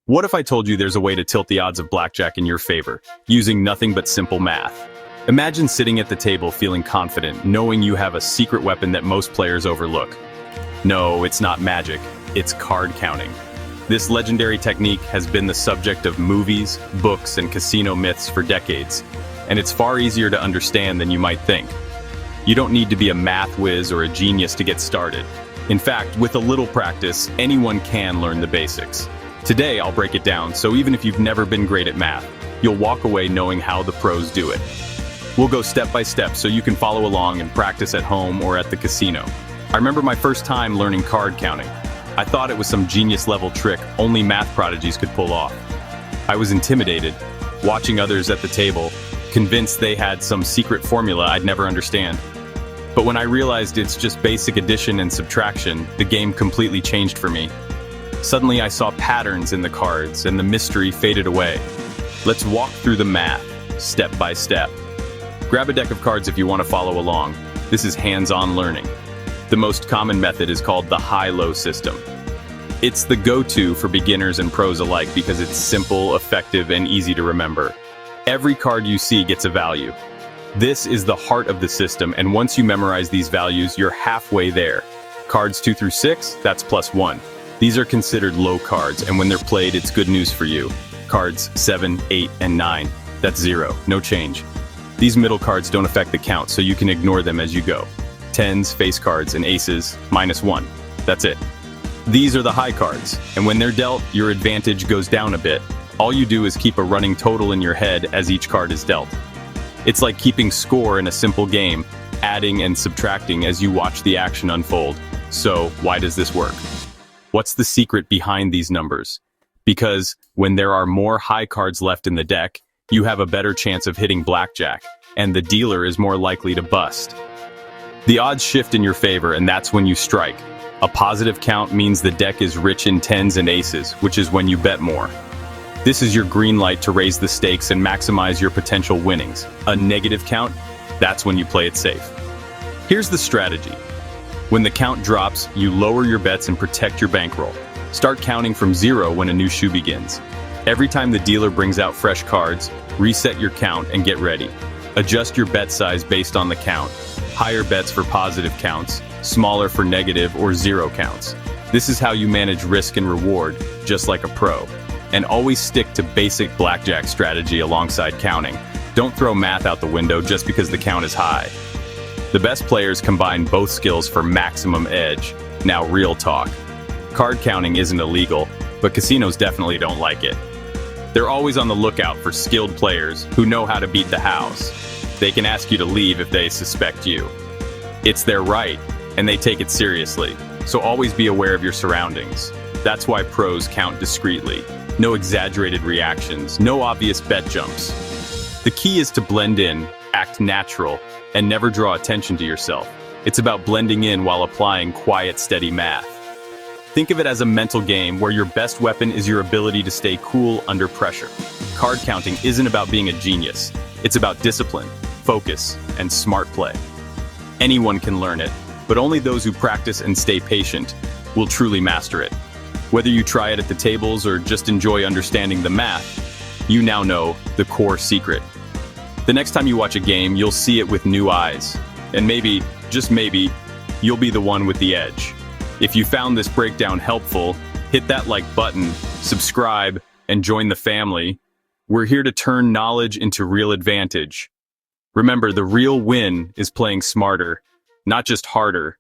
What if I told you there's a way to tilt the odds of blackjack in your favor, using nothing but simple math? Imagine sitting at the table feeling confident, knowing you have a secret weapon that most players overlook. No, it's not magic, it's card counting. This legendary technique has been the subject of movies, books, and casino myths for decades, and it's far easier to understand than you might think. You don't need to be a math whiz or a genius to get started. In fact, with a little practice, anyone can learn the basics. Today, I'll break it down, so even if you've never been great at math, you'll walk away knowing how the pros do it. We'll go step by step so you can follow along and practice at home or at the casino. I remember my first time learning card counting. I thought it was some genius-level trick only math prodigies could pull off. I was intimidated, watching others at the table, convinced they had some secret formula I'd never understand. But when I realized it's just basic addition and subtraction, the game completely changed for me. Suddenly I saw patterns in the cards and the mystery faded away. Let's walk through the math, step by step. Grab a deck of cards if you want to follow along. This is hands-on learning. The most common method is called the high-low system. It's the go-to for beginners and pros alike because it's simple, effective, and easy to remember. Every card you see gets a value. This is the heart of the system, and once you memorize these values, you're halfway there. Cards 2 through 6, that's +1. These are considered low cards, and when they're played, it's good news for you. Cards 7, 8, and 9, that's 0, no change. These middle cards don't affect the count, so you can ignore them as you go. 10s, face cards, and aces, -1. That's it. These are the high cards, and when they're dealt, your advantage goes down a bit. All you do is keep a running total in your head as each card is dealt. It's like keeping score in a simple game, adding and subtracting as you watch the action unfold. So, why does this work? What's the secret behind these numbers? Because when there are more high cards left in the deck, you have a better chance of hitting blackjack, and the dealer is more likely to bust. The odds shift in your favor, and that's when you strike. A positive count means the deck is rich in 10s and aces, which is when you bet more. This is your green light to raise the stakes and maximize your potential winnings. A negative count, that's when you play it safe. Here's the strategy. When the count drops, you lower your bets and protect your bankroll. Start counting from 0 when a new shoe begins. Every time the dealer brings out fresh cards, reset your count and get ready. Adjust your bet size based on the count. Higher bets for positive counts, smaller for negative or 0 counts. This is how you manage risk and reward, just like a pro. And always stick to basic blackjack strategy alongside counting. Don't throw math out the window just because the count is high. The best players combine both skills for maximum edge. Now, real talk. Card counting isn't illegal, but casinos definitely don't like it. They're always on the lookout for skilled players who know how to beat the house. They can ask you to leave if they suspect you. It's their right, and they take it seriously, so always be aware of your surroundings. That's why pros count discreetly. No exaggerated reactions, no obvious bet jumps. The key is to blend in, act natural, and never draw attention to yourself. It's about blending in while applying quiet, steady math. Think of it as a mental game where your best weapon is your ability to stay cool under pressure. Card counting isn't about being a genius. It's about discipline, focus, and smart play. Anyone can learn it, but only those who practice and stay patient will truly master it. Whether you try it at the tables or just enjoy understanding the math, you now know the core secret. The next time you watch a game, you'll see it with new eyes. And maybe, just maybe, you'll be the one with the edge. If you found this breakdown helpful, hit that like button, subscribe, and join the family. We're here to turn knowledge into real advantage. Remember, the real win is playing smarter, not just harder.